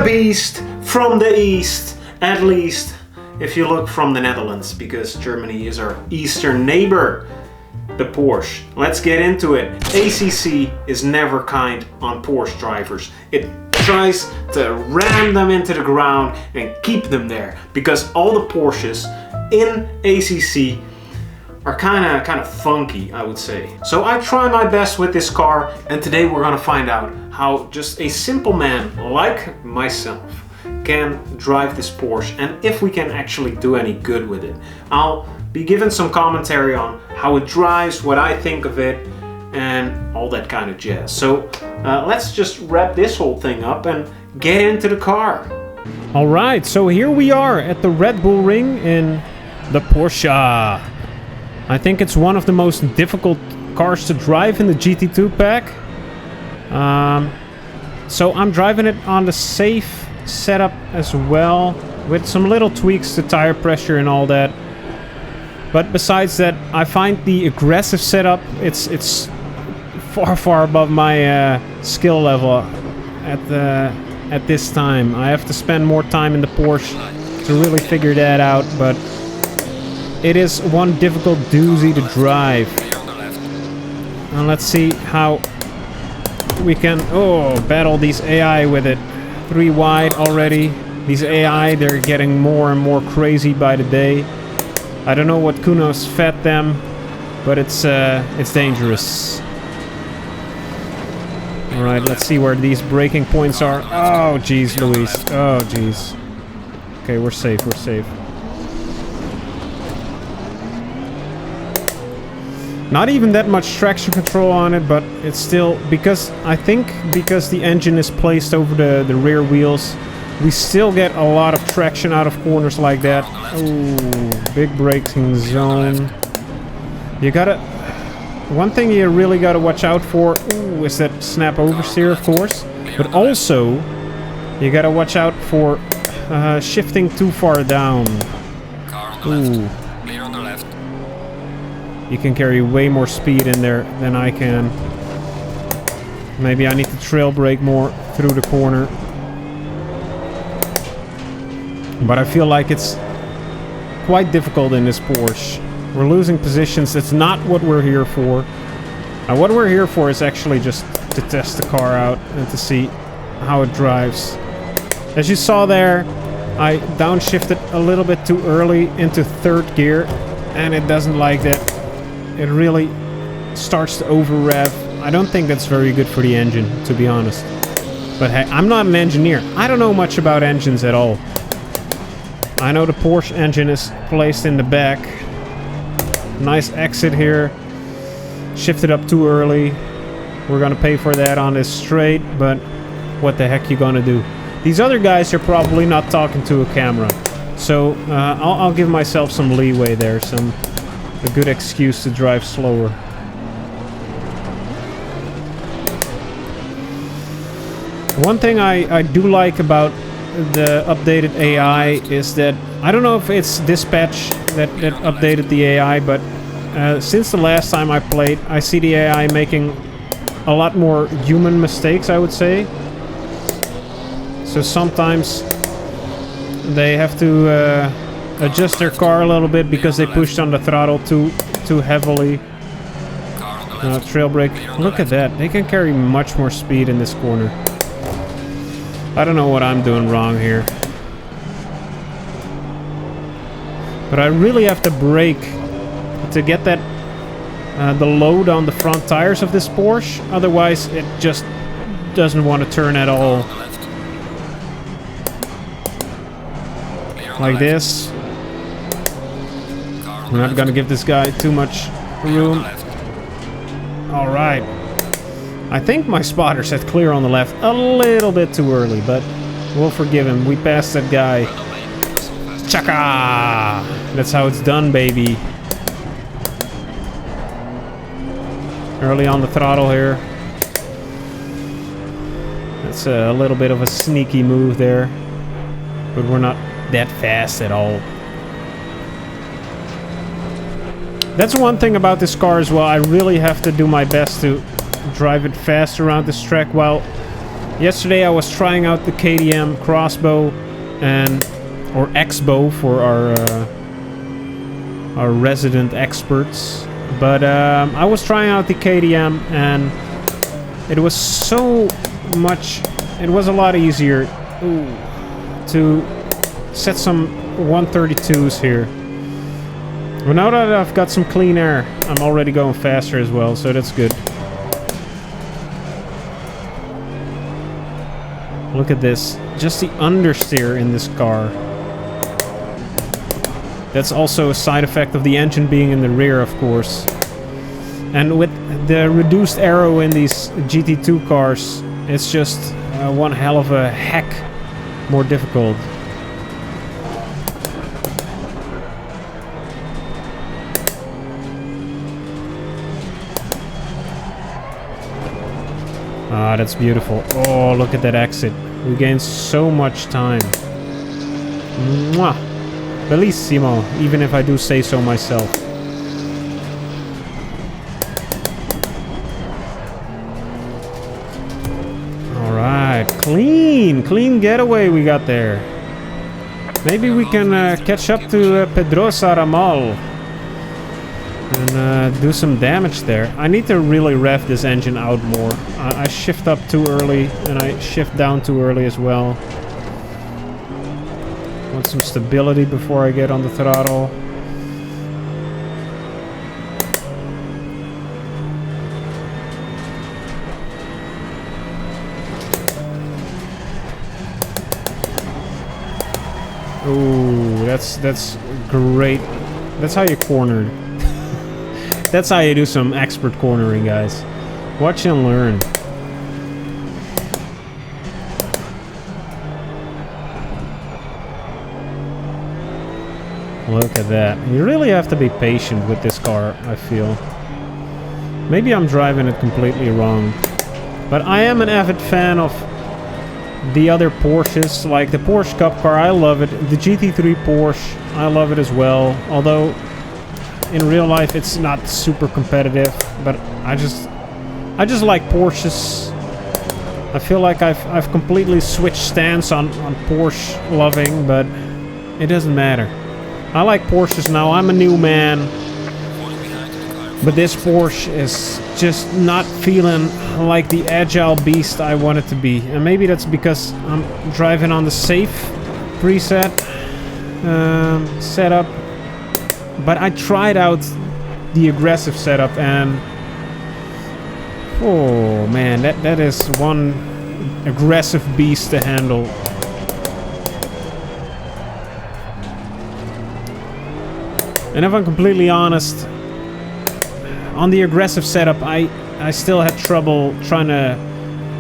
beast from the east, at least if you look from the Netherlands, because Germany is our eastern neighbor, the Porsche. Let's get into it. ACC is never kind on Porsche drivers. It tries to ram them into the ground and keep them there, because all the Porsches in ACC are kind of funky, I would say. So I try my best with this car, and today we're gonna find out how just a simple man like myself can drive this Porsche, and if we can actually do any good with it. I'll be giving some commentary on how it drives, what I think of it, and all that kind of jazz. So let's just wrap this whole thing up and get into the car. All right, so here we are at the Red Bull Ring in the Porsche. I think it's one of the most difficult cars to drive in the GT2 pack. So I'm driving it on the safe setup as well, with some little tweaks to tire pressure and all that. But besides that, I find the aggressive setup, it's far above my skill level at this time. I have to spend more time in the Porsche to really figure that out, but it is one difficult doozy to drive. And let's see how we can battle these AI with it. 3 wide already. These AI, they're getting more and more crazy by the day. I don't know what Kuno's fed them, but it's dangerous. All right, let's see where these braking points are. Oh, jeez, Louise. Oh, jeez. Okay, we're safe. We're safe. Not even that much traction control on it, but it's still, because the engine is placed over the rear wheels, we still get a lot of traction out of corners like that. Ooh, big braking zone. You gotta, one thing you really gotta watch out for, is that snap oversteer, of course, but also you gotta watch out for shifting too far down. Ooh. You can carry way more speed in there than I can. Maybe I need to trail brake more through the corner. But I feel like it's quite difficult in this Porsche. We're losing positions. That's not what we're here for. What we're here for is actually just to test the car out and to see how it drives. As you saw there, I downshifted a little bit too early into 3rd gear, and it doesn't like that. It really starts to over-rev. I don't think that's very good for the engine, to be honest. But hey, I'm not an engineer. I don't know much about engines at all. I know the Porsche engine is placed in the back. Nice exit here. Shifted up too early. We're gonna pay for that on this straight, but what the heck you gonna do? These other guys are probably not talking to a camera. So I'll give myself some leeway there, a good excuse to drive slower. One thing I do like about the updated AI is that, I don't know if it's Dispatch that updated the AI, but since the last time I played, I see the AI making a lot more human mistakes, I would say. So sometimes they have to adjust their car a little bit because they pushed on the throttle too heavily. Trail brake. Look at that. They can carry much more speed in this corner. I don't know what I'm doing wrong here. But I really have to brake to get that the load on the front tires of this Porsche. Otherwise, it just doesn't want to turn at all. Like this. I'm not gonna give this guy too much room. Alright. I think my spotter said clear on the left a little bit too early, but we'll forgive him. We passed that guy. Chaka! That's how it's done, baby. Early on the throttle here. That's a little bit of a sneaky move there. But we're not that fast at all. That's one thing about this car as well. I really have to do my best to drive it fast around this track while Yesterday I was trying out the KTM crossbow or X-bow for our resident experts. But I was trying out the KTM and it was it was a lot easier to set some 132s here. But now that I've got some clean air, I'm already going faster as well, so that's good. Look at this. Just the understeer in this car. That's also a side effect of the engine being in the rear, of course. And with the reduced aero in these GT2 cars, it's just one hell of a heck more difficult. Ah, that's beautiful. Oh, look at that exit. We gained so much time. Mwah! Bellissimo, even if I do say so myself. Alright, clean getaway we got there. Maybe we can catch up to Pedrosa Ramal and do some damage there. I need to really rev this engine out more. I shift up too early and I shift down too early as well. Want some stability before I get on the throttle. Ooh, that's great. That's how you cornered. That's how you do some expert cornering, guys. Watch and learn. Look at that. You really have to be patient with this car, I feel. Maybe I'm driving it completely wrong. But I am an avid fan of the other Porsches, like the Porsche Cup car, I love it. The GT3 Porsche, I love it as well. Although, in real life, it's not super competitive. But I just like Porsches. I feel like I've completely switched stance on Porsche loving, but it doesn't matter. I like Porsches now. I'm a new man. But this Porsche is just not feeling like the agile beast I want it to be. And maybe that's because I'm driving on the safe preset setup. But I tried out the aggressive setup and... oh man, that is one aggressive beast to handle. And if I'm completely honest, on the aggressive setup, I still had trouble trying to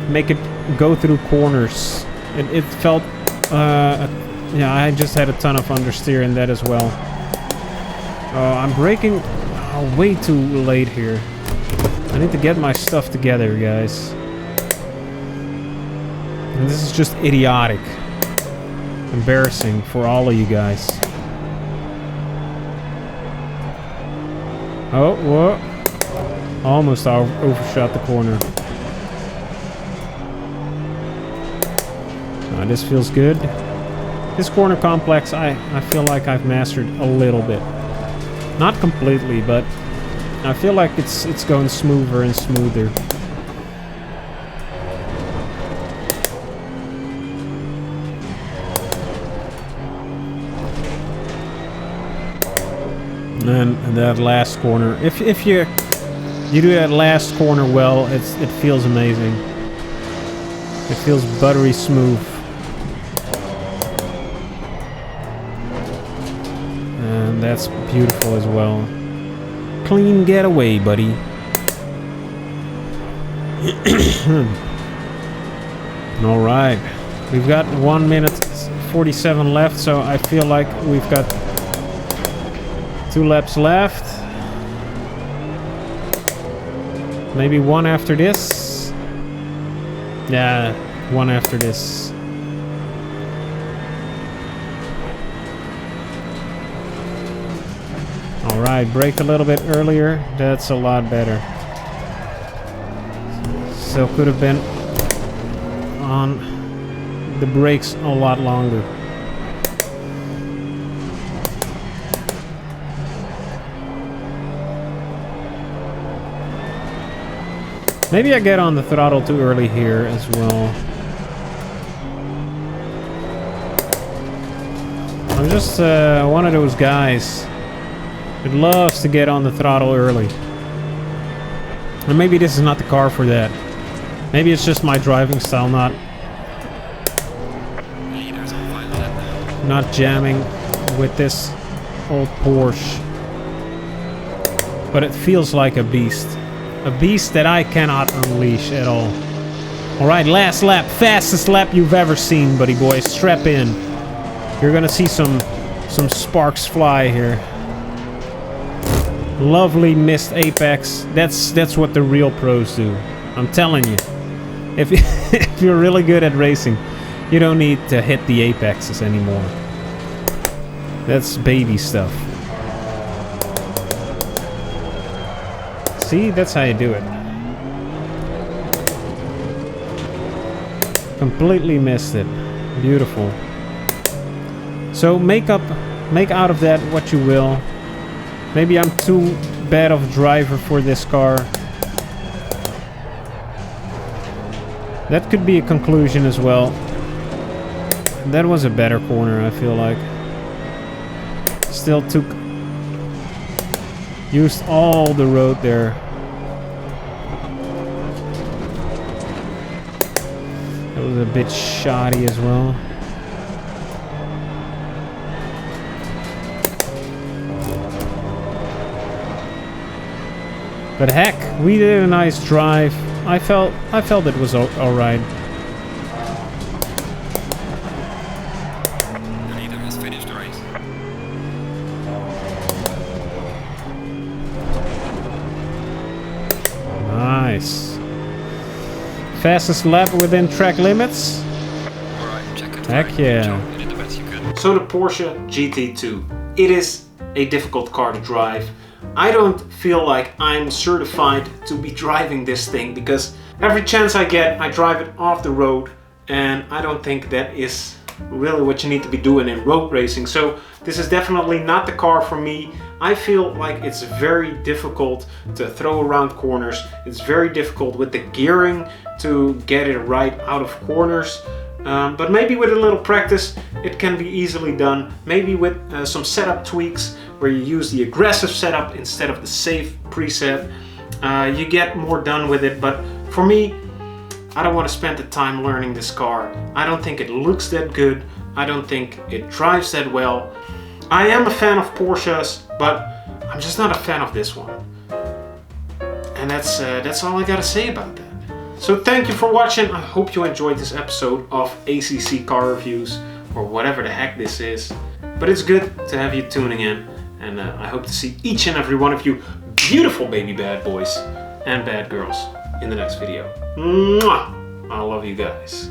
make it go through corners. It felt, yeah, I just had a ton of understeer in that as well. I'm braking way too late here. I need to get my stuff together, guys. And this is just idiotic. Embarrassing for all of you guys. Oh, whoa. Almost overshot the corner. This feels good. This corner complex, I feel like I've mastered a little bit. Not completely, but I feel like it's going smoother and smoother. And that last corner, if you do that last corner well, it feels amazing. It feels buttery smooth. And that's beautiful as well. Clean getaway, buddy. Alright. We've got 1 minute 47 left, so I feel like we've got 2 laps left. Maybe one after this. Yeah, one after this. Alright, brake a little bit earlier. That's a lot better. Still could have been on the brakes a lot longer. Maybe I get on the throttle too early here as well. I'm just one of those guys that loves to get on the throttle early. And maybe this is not the car for that. Maybe it's just my driving style not jamming with this old Porsche. But it feels like a beast. A beast that I cannot unleash at all. Alright, last lap. Fastest lap you've ever seen, buddy boys. Strap in. You're gonna see some sparks fly here. Lovely missed apex. That's what the real pros do. I'm telling you. If you're really good at racing, you don't need to hit the apexes anymore. That's baby stuff. See, that's how you do it. Completely missed it. Beautiful. So make out of that what you will. Maybe I'm too bad of a driver for this car. That could be a conclusion as well. That was a better corner, I feel like. Still used all the road there. That was a bit shoddy as well. But heck, we did a nice drive. I felt it was all right. The leader has finished the race. Nice. Fastest lap within track limits. All right, check it. Heck yeah. You did the best you could. So the Porsche GT2. It is a difficult car to drive. I don't feel like I'm certified to be driving this thing because every chance I get, I drive it off the road, and I don't think that is really what you need to be doing in road racing. So this is definitely not the car for me. I feel like it's very difficult to throw around corners. It's very difficult with the gearing to get it right out of corners. But maybe with a little practice, it can be easily done. Maybe with some setup tweaks where you use the aggressive setup instead of the safe preset, you get more done with it. But for me, I don't want to spend the time learning this car. I don't think it looks that good. I don't think it drives that well. I am a fan of Porsches, but I'm just not a fan of this one. And that's all I gotta say about that. So thank you for watching. I hope you enjoyed this episode of ACC Car Reviews, or whatever the heck this is. But it's good to have you tuning in, and I hope to see each and every one of you beautiful baby bad boys and bad girls in the next video. Mwah! I love you guys.